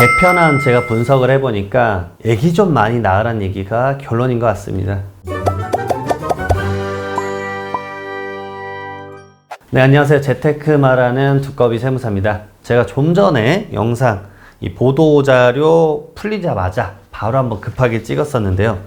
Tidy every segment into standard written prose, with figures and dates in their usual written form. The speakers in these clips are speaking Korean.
개편안 제가 분석을 해보니까 애기 좀 많이 낳으란 얘기가 결론인 것 같습니다. 네, 안녕하세요. 재테크 말하는 두꺼비 세무사입니다. 제가 좀 전에 영상 이 보도자료 풀리자마자 바로 한번 급하게 찍었었는데요.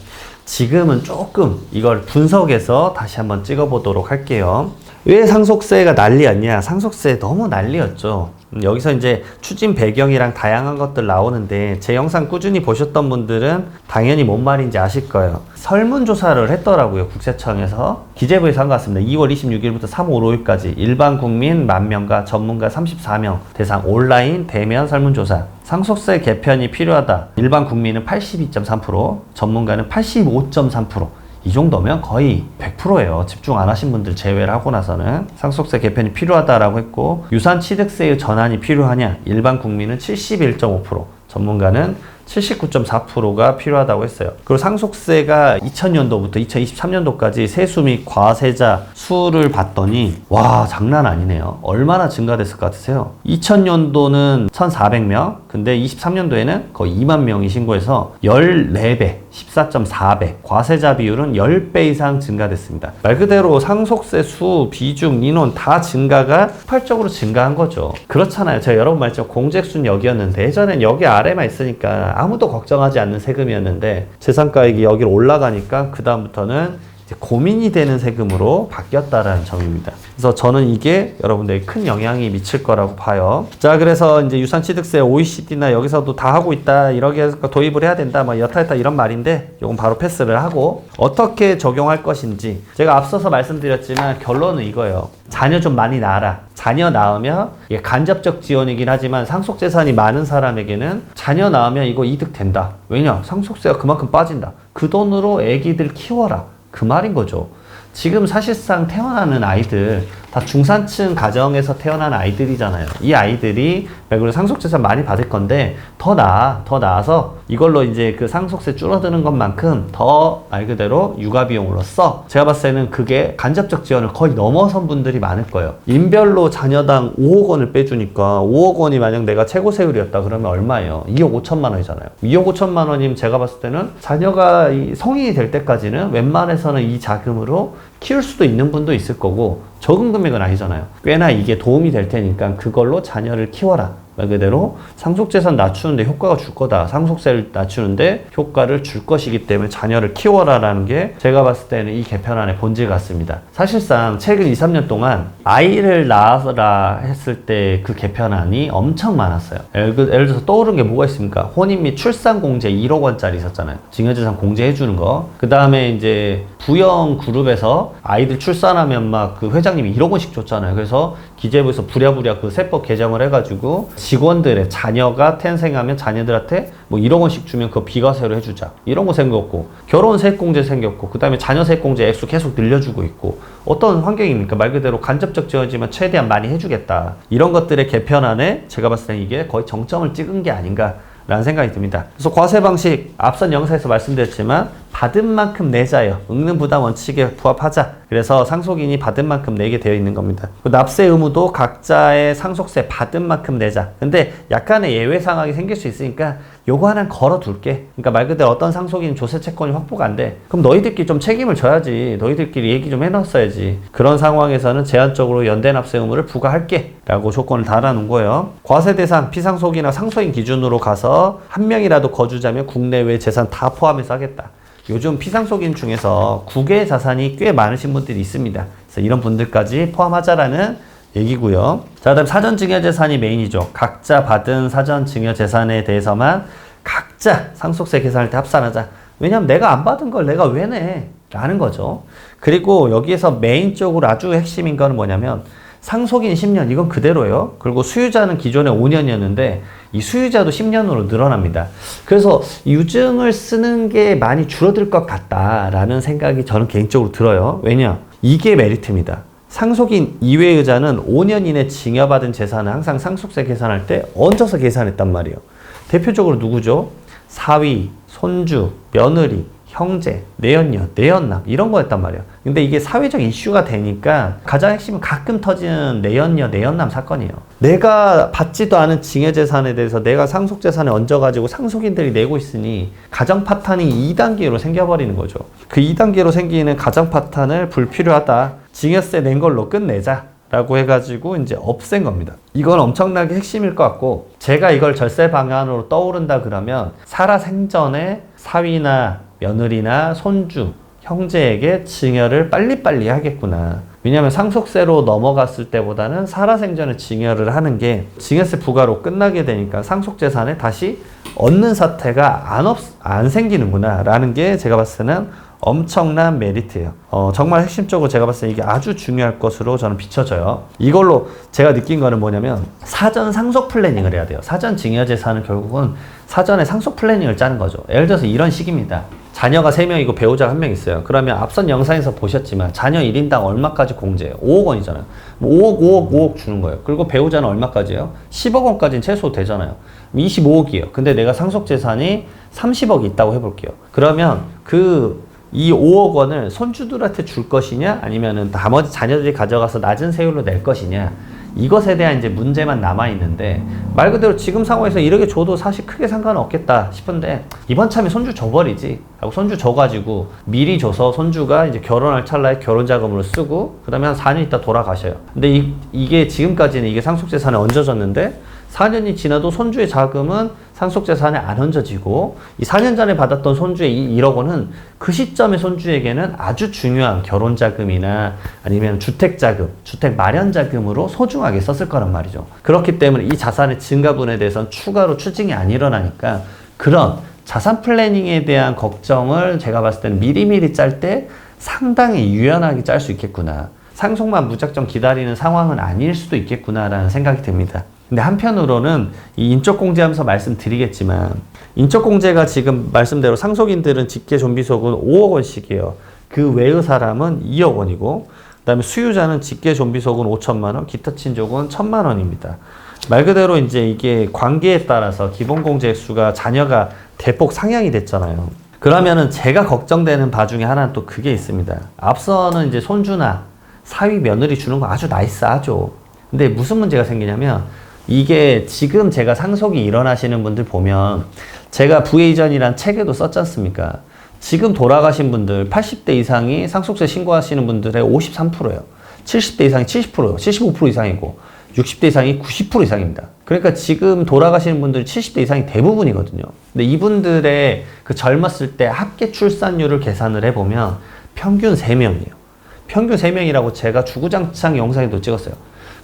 지금은 조금 이걸 분석해서 다시 한번 찍어보도록 할게요. 왜 상속세가 난리였냐? 상속세 너무 난리였죠. 여기서 이제 추진 배경이랑 다양한 것들 나오는데 제 영상 꾸준히 보셨던 분들은 당연히 뭔 말인지 아실 거예요. 설문조사를 했더라고요. 국세청에서. 기재부에서 한 것 같습니다. 2월 26일부터 3월 5일까지 일반 국민 10,000명과 전문가 34명 대상 온라인 대면 설문조사. 상속세 개편이 필요하다. 일반 국민은 82.3%, 전문가는 85.3%. 이 정도면 거의 100%예요. 집중 안 하신 분들 제외를 하고 나서는. 상속세 개편이 필요하다라고 했고, 유산취득세의 전환이 필요하냐? 일반 국민은 71.5%, 전문가는 79.4%가 필요하다고 했어요. 그리고 상속세가 2000년도부터 2023년도까지 세수 및 과세자 수를 봤더니 와, 장난 아니네요. 얼마나 증가됐을 것 같으세요? 2000년도는 1400명, 근데 23년도에는 거의 2만 명이 신고해서 14배, 14.4배, 과세자 비율은 10배 이상 증가됐습니다. 말 그대로 상속세 수, 비중, 인원 다 증가가 폭발적으로 증가한 거죠. 그렇잖아요. 제가 여러 번 말했죠. 공제수는 여기였는데 예전엔 여기 아래만 있으니까 아무도 걱정하지 않는 세금이었는데 재산가액이 여기로 올라가니까 그 다음부터는 이제 고민이 되는 세금으로 바뀌었다라는 점입니다. 그래서 저는 이게 여러분들에게 큰 영향이 미칠 거라고 봐요. 자, 그래서 이제 유산취득세 OECD나 여기서도 다 하고 있다, 이렇게 해서 도입을 해야 된다, 뭐 여타 이런 말인데 이건 바로 패스를 하고 어떻게 적용할 것인지 제가 앞서서 말씀드렸지만 결론은 이거예요. 자녀 좀 많이 낳아라. 자녀 낳으면 이게 간접적 지원이긴 하지만 상속재산이 많은 사람에게는 자녀 낳으면 이거 이득 된다. 왜냐? 상속세가 그만큼 빠진다. 그 돈으로 애기들 키워라. 그 말인 거죠. 지금 사실상 태어나는 아이들 다 중산층 가정에서 태어난 아이들이잖아요. 이 아이들이 그리고 상속재산 많이 받을 건데 더 나아서 이걸로 이제 그 상속세 줄어드는 것만큼 더 말 그대로 육아 비용으로 써. 제가 봤을 때는 그게 간접적 지원을 거의 넘어선 분들이 많을 거예요. 인별로 자녀당 5억 원을 빼주니까 5억 원이 만약 내가 최고 세율이었다 그러면 얼마예요? 2억 5천만 원이잖아요. 2억 5천만 원이면 제가 봤을 때는 자녀가 성인이 될 때까지는 웬만해서는 이 자금으로 키울 수도 있는 분도 있을 거고 적은 금액은 아니잖아요. 꽤나 이게 도움이 될 테니까 그걸로 자녀를 키워라. 말 그대로 상속재산 낮추는데 효과가 줄 거다. 상속세를 낮추는데 효과를 줄 것이기 때문에 자녀를 키워라라는 게 제가 봤을 때는 이 개편안의 본질 같습니다. 사실상 최근 2, 3년 동안 아이를 낳아라 했을 때 그 개편안이 엄청 많았어요. 예를 들어서 떠오른 게 뭐가 있습니까? 혼인 및 출산공제 1억 원짜리 있었잖아요. 증여재산 공제해주는 거. 그 다음에 이제 부영 그룹에서 아이들 출산하면 막 그 회장님이 1억 원씩 줬잖아요. 그래서 기재부에서 부랴부랴 그 세법 개정을 해가지고 직원들의 자녀가 탄생하면 자녀들한테 뭐 1억 원씩 주면 그거 비과세로 해주자. 이런 거 생겼고, 결혼 세액공제 생겼고, 그 다음에 자녀 세액공제 액수 계속 늘려주고 있고, 어떤 환경입니까? 말 그대로 간접적 지원이지만 최대한 많이 해주겠다. 이런 것들의 개편안에 제가 봤을 때 이게 거의 정점을 찍은 게 아닌가 라는 생각이 듭니다. 그래서 과세 방식 앞선 영상에서 말씀드렸지만 받은 만큼 내자예요. ứng는 부담 원칙에 부합하자. 그래서 상속인이 받은 만큼 내게 되어 있는 겁니다. 납세 의무도 각자의 상속세 받은 만큼 내자. 근데 약간의 예외 상황이 생길 수 있으니까 요거 하나 걸어둘게. 그러니까 말 그대로 어떤 상속인 조세 채권이 확보가 안 돼. 그럼 너희들끼리 좀 책임을 져야지. 너희들끼리 얘기 좀 해놨어야지. 그런 상황에서는 제한적으로 연대 납세 의무를 부과할게 라고 조건을 달아놓은 거예요. 과세 대상 피상속이나 상속인 기준으로 가서 한 명이라도 거주자면 국내외 재산 다 포함해서 하겠다. 요즘 피상속인 중에서 국외 자산이 꽤 많으신 분들이 있습니다. 그래서 이런 분들까지 포함하자라는 얘기고요. 자, 그다음 사전증여재산이 메인이죠. 각자 받은 사전증여재산에 대해서만 각자 상속세 계산할 때 합산하자. 왜냐면 내가 안 받은 걸 내가 왜 내? 라는 거죠. 그리고 여기에서 메인적으로 아주 핵심인 거는 뭐냐면 상속인 10년, 이건 그대로예요. 그리고 수유자는 기존에 5년이었는데 이 수유자도 10년으로 늘어납니다. 그래서 유증을 쓰는 게 많이 줄어들 것 같다라는 생각이 저는 개인적으로 들어요. 왜냐? 이게 메리트입니다. 상속인 이외의자는 5년 이내 증여받은 재산을 항상 상속세 계산할 때 얹어서 계산했단 말이에요. 대표적으로 누구죠? 사위, 손주, 며느리, 형제, 내연녀, 내연남 이런 거였단 말이야. 근데 이게 사회적 이슈가 되니까 가장 핵심은 가끔 터지는 내연녀, 내연남 사건이에요. 내가 받지도 않은 징여재산에 대해서 내가 상속재산에 얹어가지고 상속인들이 내고 있으니 가정파탄이 2단계로 생겨버리는 거죠. 그 2단계로 생기는 가정파탄을 불필요하다. 징여세 낸 걸로 끝내자. 라고 해가지고 이제 없앤 겁니다. 이건 엄청나게 핵심일 것 같고, 제가 이걸 절세 방안으로 떠오른다 그러면 살아생전에 사위나 며느리나 손주, 형제에게 증여를 빨리빨리 하겠구나. 왜냐하면 상속세로 넘어갔을 때보다는 살아생전에 증여를 하는 게 증여세 부과로 끝나게 되니까 상속재산에 다시 얻는 사태가 안 생기는구나 라는 게 제가 봤을 때는 엄청난 메리트예요. 정말 핵심적으로 제가 봤을 때 이게 아주 중요할 것으로 저는 비춰져요. 이걸로 제가 느낀 거는 뭐냐면 사전 상속 플래닝을 해야 돼요. 사전 증여재산은 결국은 사전에 상속 플래닝을 짜는 거죠. 예를 들어서 이런 식입니다. 자녀가 3명이고 배우자가 1명 있어요. 그러면 앞선 영상에서 보셨지만 자녀 1인당 얼마까지 공제해요? 5억 원이잖아요. 5억, 5억, 5억 주는 거예요. 그리고 배우자는 얼마까지예요? 10억 원까지는 최소 되잖아요. 25억이에요. 근데 내가 상속재산이 30억이 있다고 해볼게요. 그러면 이 5억 원을 손주들한테 줄 것이냐 아니면은 나머지 자녀들이 가져가서 낮은 세율로 낼 것이냐, 이것에 대한 이제 문제만 남아있는데, 말 그대로 지금 상황에서 이렇게 줘도 사실 크게 상관은 없겠다 싶은데 이번 참에 손주 줘버리지 하고 손주 줘가지고 미리 줘서 손주가 이제 결혼할 찰나에 결혼자금으로 쓰고 그 다음에 한 4년 있다 돌아가셔요. 근데 이게 지금까지는 이게 상속재산에 얹어졌는데 4년이 지나도 손주의 자금은 상속재산에 안 얹어지고, 이 4년 전에 받았던 손주의 1억 원은 그 시점의 손주에게는 아주 중요한 결혼자금이나 아니면 주택자금, 주택마련자금으로 소중하게 썼을 거란 말이죠. 그렇기 때문에 이 자산의 증가분에 대해서는 추가로 추징이 안 일어나니까 그런 자산 플래닝에 대한 걱정을 제가 봤을 때는 미리미리 짤 때 상당히 유연하게 짤 수 있겠구나. 상속만 무작정 기다리는 상황은 아닐 수도 있겠구나라는 생각이 듭니다. 근데 한편으로는 이 인적공제하면서 말씀드리겠지만, 인적공제가 지금 말씀대로 상속인들은 직계 존비속은 5억 원씩이에요. 그 외의 사람은 2억 원이고, 그 다음에 수유자는 직계 존비속은 5천만 원, 기타 친족은 1,000만 원입니다. 말 그대로 이제 이게 관계에 따라서 기본공제 액수가 자녀가 대폭 상향이 됐잖아요. 그러면은 제가 걱정되는 바 중에 하나는 또 그게 있습니다. 앞서는 이제 손주나 사위 며느리 주는 거 아주 나이스하죠. 근데 무슨 문제가 생기냐면, 이게 지금 제가 상속이 일어나시는 분들 보면 제가 부의전이란 책에도 썼지 않습니까? 지금 돌아가신 분들 80대 이상이 상속세 신고하시는 분들의 53%예요. 70대 이상이 70%예요. 75% 이상이고 60대 이상이 90% 이상입니다. 그러니까 지금 돌아가시는 분들이 70대 이상이 대부분이거든요. 근데 이분들의 그 젊었을 때 합계 출산율을 계산을 해보면 평균 3명이에요. 평균 3명이라고 제가 주구장창 영상에도 찍었어요.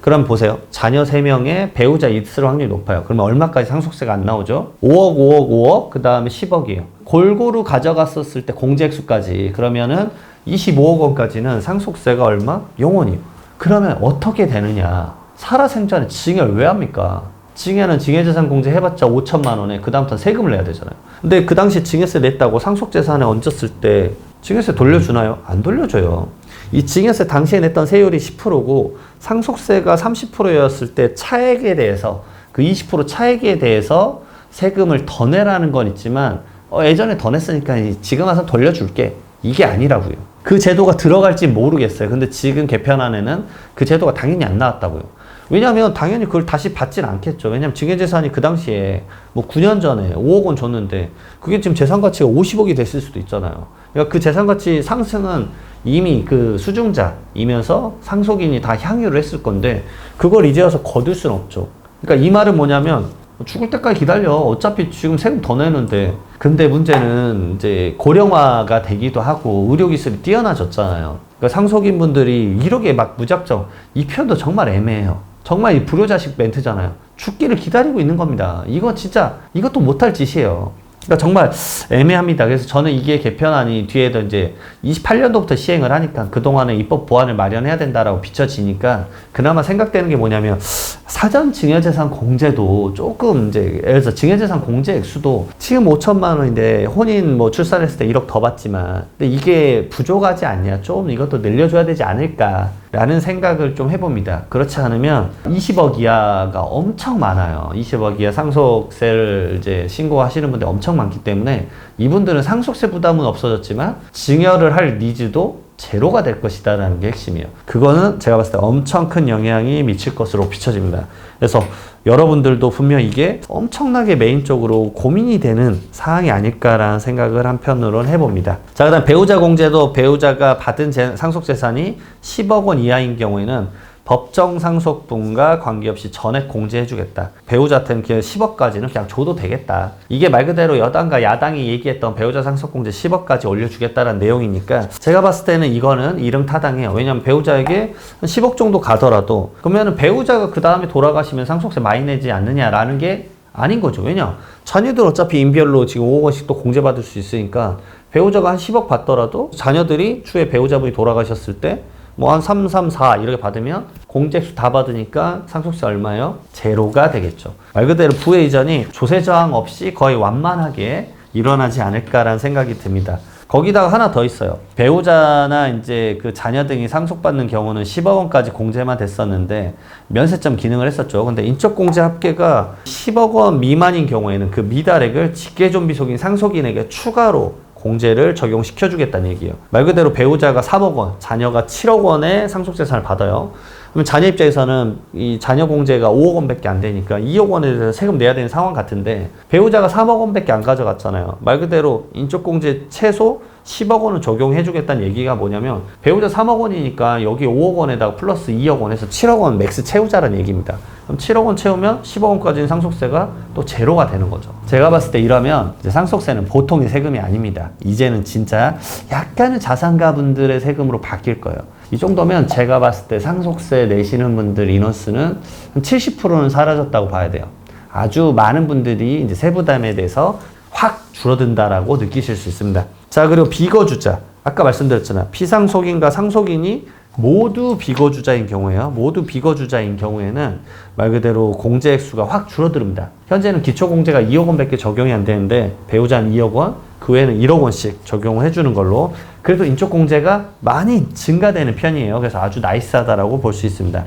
그럼 보세요. 자녀 3명에 배우자 있을 확률이 높아요. 그러면 얼마까지 상속세가 안 나오죠? 5억, 5억, 5억, 그 다음에 10억이에요. 골고루 가져갔었을 때 공제액수까지 그러면은 25억 원까지는 상속세가 얼마? 0원이에요. 그러면 어떻게 되느냐? 살아생전에 증여를 왜 합니까? 증여는 증여재산 공제 해봤자 5천만 원에 그 다음부터 세금을 내야 되잖아요. 근데 그 당시 증여세 냈다고 상속재산에 얹었을 때 증여세 돌려주나요? 안 돌려줘요. 이 증여세 당시에 냈던 세율이 10%고 상속세가 30%였을 때 차액에 대해서 그 20% 차액에 대해서 세금을 더 내라는 건 있지만 예전에 더 냈으니까 지금 와서 돌려줄게, 이게 아니라고요. 그 제도가 들어갈지 모르겠어요. 근데 지금 개편안에는 그 제도가 당연히 안 나왔다고요. 왜냐하면 당연히 그걸 다시 받진 않겠죠. 왜냐하면 증여재산이 그 당시에 뭐 9년 전에 5억 원 줬는데 그게 지금 재산가치가 50억이 됐을 수도 있잖아요. 그러니까 그 재산가치 상승은 이미 그 수중자이면서 상속인이 다 향유를 했을 건데 그걸 이제 와서 거둘 수는 없죠. 그러니까 이 말은 뭐냐면 죽을 때까지 기다려. 어차피 지금 세금 더 내는데. 근데 문제는 이제 고령화가 되기도 하고 의료기술이 뛰어나졌잖아요. 그러니까 상속인 분들이 이렇게 막 무작정, 이 표현도 정말 애매해요. 정말 이 불효자식 멘트잖아요. 죽기를 기다리고 있는 겁니다. 이거 진짜 이것도 못할 짓이에요. 그러니까 정말 애매합니다. 그래서 저는 이게 개편안이 뒤에도 이제 28년도부터 시행을 하니까 그동안에 입법 보완을 마련해야 된다라고 비춰지니까 그나마 생각되는 게 뭐냐면 사전 증여재산 공제도 조금 이제 예를 들어서 증여재산 공제 액수도 지금 5천만 원인데 혼인 뭐 출산했을 때 1억 더 받지만 근데 이게 부족하지 않냐, 좀 이것도 늘려줘야 되지 않을까 라는 생각을 좀 해봅니다. 그렇지 않으면 20억 이하가 엄청 많아요. 20억 이하 상속세를 이제 신고하시는 분들 엄청 엄청 많기 때문에 이분들은 상속세 부담은 없어졌지만 증여를 할 니즈도 제로가 될 것이다 라는 게 핵심이에요. 그거는 제가 봤을 때 엄청 큰 영향이 미칠 것으로 비춰집니다. 그래서 여러분들도 분명 이게 엄청나게 메인적으로 고민이 되는 사항이 아닐까라는 생각을 한편으로는 해봅니다. 자, 그 다음 배우자 공제도 배우자가 받은 상속재산이 10억 원 이하인 경우에는 법정 상속분과 관계없이 전액 공제해주겠다. 배우자한테는 10억까지는 그냥 줘도 되겠다. 이게 말 그대로 여당과 야당이 얘기했던 배우자 상속공제 10억까지 올려주겠다는 내용이니까 제가 봤을 때는 이거는 이릉타당해요. 왜냐면 배우자에게 10억 정도 가더라도 그러면 배우자가 그 다음에 돌아가시면 상속세 많이 내지 않느냐라는 게 아닌 거죠. 왜냐? 자녀들 어차피 인별로 지금 5억 원씩 또 공제받을 수 있으니까 배우자가 한 10억 받더라도 자녀들이 추후에 배우자분이 돌아가셨을 때 뭐 한 3, 3, 4 이렇게 받으면 공제수 다 받으니까 상속세 얼마요? 제로가 되겠죠. 말 그대로 부의 이전이 조세 저항 없이 거의 완만하게 일어나지 않을까라는 생각이 듭니다. 거기다가 하나 더 있어요. 배우자나 이제 그 자녀 등이 상속받는 경우는 10억 원까지 공제만 됐었는데 면세점 기능을 했었죠. 근데 인적공제 합계가 10억 원 미만인 경우에는 그 미달액을 직계존비속인 상속인에게 추가로 공제를 적용시켜주겠다는 얘기예요. 말 그대로 배우자가 3억 원, 자녀가 7억 원의 상속재산을 받아요. 그러면 자녀 입장에서는 이 자녀 공제가 5억 원밖에 안 되니까 2억 원에 대해서 세금 내야 되는 상황 같은데 배우자가 3억 원밖에 안 가져갔잖아요. 말 그대로 인적공제 최소 10억 원을 적용해주겠다는 얘기가 뭐냐면 배우자 3억 원이니까 여기 5억 원에다가 플러스 2억 원에서 7억 원 맥스 채우자라는 얘기입니다. 그럼 7억 원 채우면 10억 원까지는 상속세가 또 제로가 되는 거죠. 제가 봤을 때 이러면 이제 상속세는 보통의 세금이 아닙니다. 이제는 진짜 약간은 자산가분들의 세금으로 바뀔 거예요. 이 정도면 제가 봤을 때 상속세 내시는 분들 인원수는 한 70%는 사라졌다고 봐야 돼요. 아주 많은 분들이 이제 세부담에 대해서 확 줄어든다라고 느끼실 수 있습니다. 자, 그리고 비거주자. 아까 말씀드렸잖아요. 피상속인과 상속인이 모두 비거주자인 경우에요. 모두 비거주자인 경우에는 말 그대로 공제 액수가 확 줄어듭니다. 현재는 기초공제가 2억 원밖에 적용이 안 되는데 배우자는 2억 원, 그 외에는 1억 원씩 적용을 해주는 걸로 그래도 인적공제가 많이 증가되는 편이에요. 그래서 아주 나이스하다라고 볼 수 있습니다.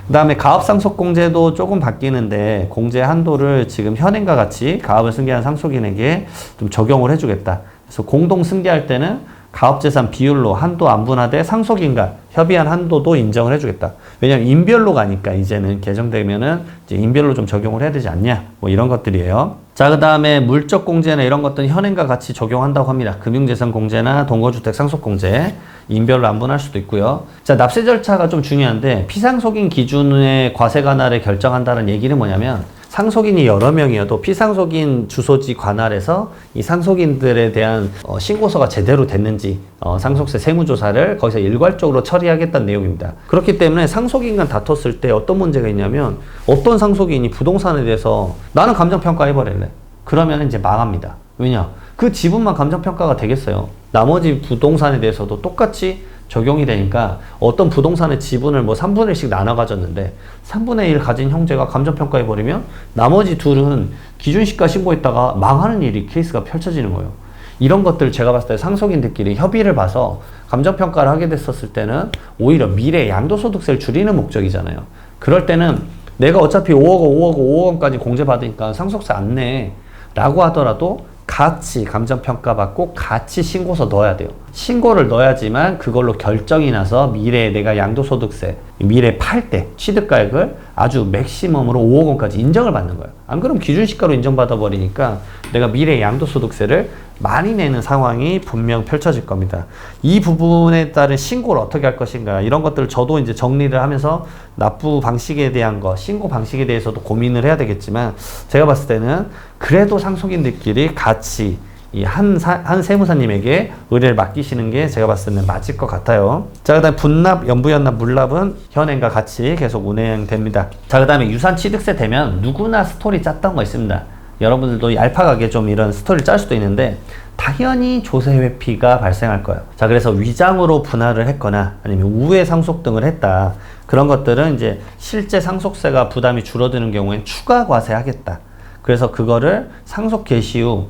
그 다음에 가업상속공제도 조금 바뀌는데 공제 한도를 지금 현행과 같이 가업을 승계한 상속인에게 좀 적용을 해주겠다. 그래서 공동 승계할 때는 가업재산 비율로 한도 안분화돼 상속인과 협의한 한도도 인정을 해주겠다. 왜냐하면 인별로 가니까 이제는 개정되면은 이제 인별로 좀 적용을 해야 되지 않냐. 뭐 이런 것들이에요. 자, 그 다음에 물적 공제나 이런 것들은 현행과 같이 적용한다고 합니다. 금융재산 공제나 동거주택 상속 공제 인별로 안분할 수도 있고요. 자, 납세 절차가 좀 중요한데 피상속인 기준의 과세 관할을 결정한다는 얘기는 뭐냐면 상속인이 여러 명이어도 피상속인 주소지 관할에서 이 상속인들에 대한 신고서가 제대로 됐는지 상속세 세무조사를 거기서 일괄적으로 처리하겠다는 내용입니다. 그렇기 때문에 상속인간 다퉜을 때 어떤 문제가 있냐면 어떤 상속인이 부동산에 대해서 나는 감정평가 해버릴래. 그러면 이제 망합니다. 왜냐? 그 지분만 감정평가가 되겠어요. 나머지 부동산에 대해서도 똑같이 적용이 되니까 어떤 부동산의 지분을 뭐 3분의 1씩 나눠 가졌는데 3분의 1 가진 형제가 감정평가해버리면 나머지 둘은 기준시가 신고했다가 망하는 일이 케이스가 펼쳐지는 거예요. 이런 것들 제가 봤을 때 상속인들끼리 협의를 봐서 감정평가를 하게 됐었을 때는 오히려 미래 양도소득세를 줄이는 목적이잖아요. 그럴 때는 내가 어차피 5억 원까지 공제받으니까 상속세 안 내 라고 하더라도 같이 감정평가받고 같이 신고서 넣어야 돼요. 신고를 넣어야지만 그걸로 결정이 나서 미래에 내가 양도소득세, 미래 팔 때 취득가액을 아주 맥시멈으로 5억 원까지 인정을 받는 거예요. 안 그러면 기준시가로 인정받아 버리니까 내가 미래 양도소득세를 많이 내는 상황이 분명 펼쳐질 겁니다. 이 부분에 따른 신고를 어떻게 할 것인가 이런 것들을 저도 이제 정리를 하면서 납부 방식에 대한 거, 신고 방식에 대해서도 고민을 해야 되겠지만 제가 봤을 때는 그래도 상속인들끼리 같이 이 한 세무사님에게 의뢰를 맡기시는 게 제가 봤을 때는 맞을 것 같아요. 자, 그 다음에 분납, 연부연납, 물납은 현행과 같이 계속 운행됩니다. 자, 그 다음에 유산취득세 되면 누구나 스토리 짰던 거 있습니다. 여러분들도 얄팍하게 좀 이런 스토리를 짤 수도 있는데 당연히 조세 회피가 발생할 거예요. 자, 그래서 위장으로 분할을 했거나 아니면 우회 상속 등을 했다. 그런 것들은 이제 실제 상속세가 부담이 줄어드는 경우엔 추가 과세하겠다. 그래서 그거를 상속 개시 후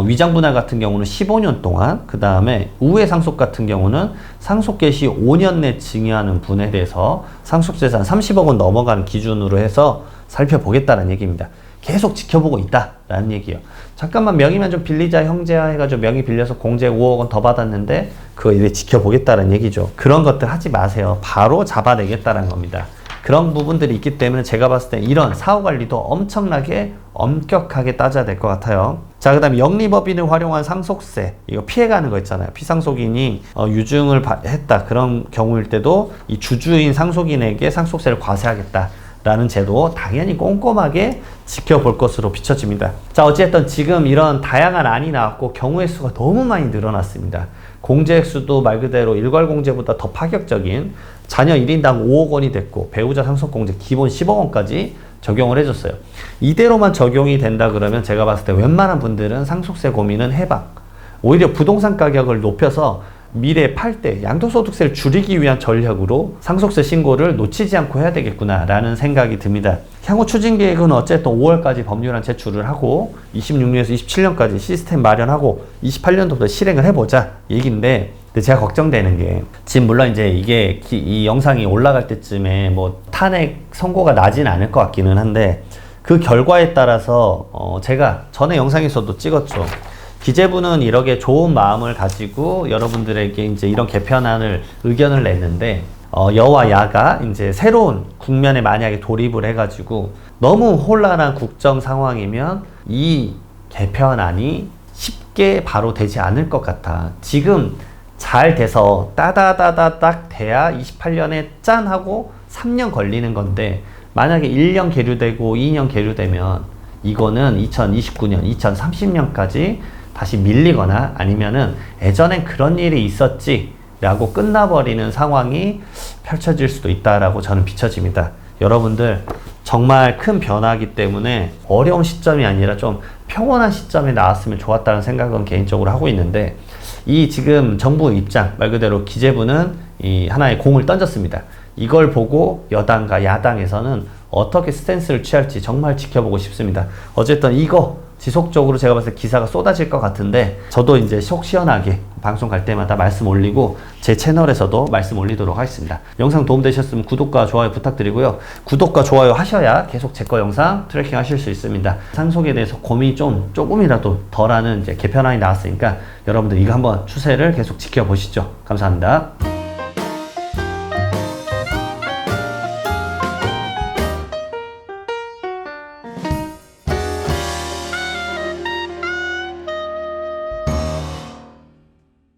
위장 분할 같은 경우는 15년 동안, 그 다음에 우회 상속 같은 경우는 상속 개시 5년 내 증여하는 분에 대해서 상속재산 30억 원 넘어가는 기준으로 해서 살펴보겠다는 얘기입니다. 계속 지켜보고 있다라는 얘기예요. 잠깐만 명의만 좀 빌리자 형제야 해가지고 명의 빌려서 공제 5억 원 더 받았는데 그거 이제 지켜보겠다는 얘기죠. 그런 것들 하지 마세요. 바로 잡아내겠다는 겁니다. 그런 부분들이 있기 때문에 제가 봤을 때 이런 사후 관리도 엄청나게 엄격하게 따져야 될 것 같아요. 자, 그 다음에 영리법인을 활용한 상속세, 이거 피해가는 거 있잖아요. 피상속인이 유증을 했다, 그런 경우일 때도 이 주주인 상속인에게 상속세를 과세하겠다 라는 제도 당연히 꼼꼼하게 지켜볼 것으로 비춰집니다. 자, 어쨌든 지금 이런 다양한 안이 나왔고 경우의 수가 너무 많이 늘어났습니다. 공제 액수도 말 그대로 일괄 공제보다 더 파격적인 자녀 1인당 5억 원이 됐고 배우자 상속공제 기본 10억 원까지 적용을 해줬어요. 이대로만 적용이 된다 그러면 제가 봤을 때 웬만한 분들은 상속세 고민은 해방. 오히려 부동산 가격을 높여서 미래에 팔 때 양도소득세를 줄이기 위한 전략으로 상속세 신고를 놓치지 않고 해야 되겠구나라는 생각이 듭니다. 향후 추진 계획은 어쨌든 5월까지 법률안 제출을 하고 26년에서 27년까지 시스템 마련하고 28년도부터 실행을 해보자 얘기인데, 근데 제가 걱정되는 게 지금 물론 이제 이게 이 영상이 올라갈 때쯤에 뭐 탄핵 선고가 나진 않을 것 같기는 한데 그 결과에 따라서 제가 전에 영상에서도 찍었죠. 기재부는 이렇게 좋은 마음을 가지고 여러분들에게 이제 이런 개편안을 의견을 냈는데 여와 야가 이제 새로운 국면에 만약에 돌입을 해가지고 너무 혼란한 국정 상황이면 이 개편안이 쉽게 바로 되지 않을 것 같아. 지금 잘 돼서 따다다다딱 돼야 28년에 짠 하고 3년 걸리는 건데 만약에 1년 계류되고 2년 계류되면 이거는 2029년, 2030년까지 다시 밀리거나 아니면은 예전엔 그런 일이 있었지 라고 끝나버리는 상황이 펼쳐질 수도 있다라고 저는 비춰집니다. 여러분들 정말 큰 변화이기 때문에 어려운 시점이 아니라 좀 평온한 시점에 나왔으면 좋았다는 생각은 개인적으로 하고 있는데, 이 지금 정부 입장 말 그대로 기재부는 이 하나의 공을 던졌습니다. 이걸 보고 여당과 야당에서는 어떻게 스탠스를 취할지 정말 지켜보고 싶습니다. 어쨌든 이거 지속적으로 제가 봤을 때 기사가 쏟아질 것 같은데 저도 이제 속 시원하게 방송 갈 때마다 말씀 올리고 제 채널에서도 말씀 올리도록 하겠습니다. 영상 도움되셨으면 구독과 좋아요 부탁드리고요. 구독과 좋아요 하셔야 계속 제 거 영상 트래킹 하실 수 있습니다. 상속에 대해서 고민이 조금이라도 덜하는 이제 개편안이 나왔으니까 여러분들 이거 한번 추세를 계속 지켜보시죠. 감사합니다.